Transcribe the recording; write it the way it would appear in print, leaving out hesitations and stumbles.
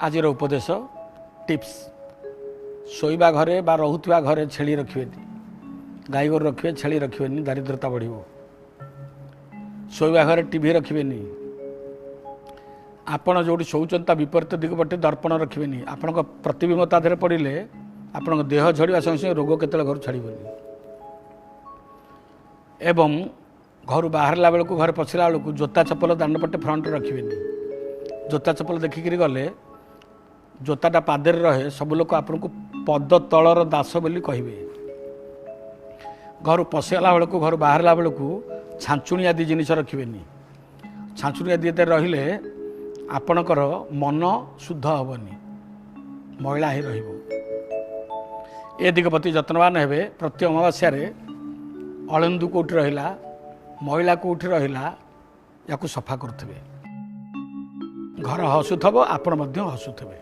आज उपदेश टिप्स शोइबा घरे बा रहुवा घरे छेली रखिए गाई गोरु रखिए छेली रखिए दारिद्रता बढ़ शोइबा घरे टीवी रखिए आपण जो शोचन विपरीत दिग पटे दर्पण रखिए आपण प्रतिबिंब ताधे पड़े आपण देह झड़वा संगे संगे रोग केत घर छाड़बनी एवं घर बाहरला बेलू घर पशिला बेलू जोता चप्पल दांड पटे फ्रंट रखिए जोता चप्पल देखिक गले जोताटा पादे रहे सब लोग आपन को पद तलर दास बोली कहे घर पशिला बेलू घर बाहरला बेलू छांचुणी आदि जिनिस रखिए छांचुणी आदि रे आपणकर मन शुद्ध हेनी मैला ही दिग प्रति जत्नवान हे प्रति अमावास्या अलंदू कौटी रहा मैला कौटी रहा या सफा करुवे घर हसुथब आपण हसुथे।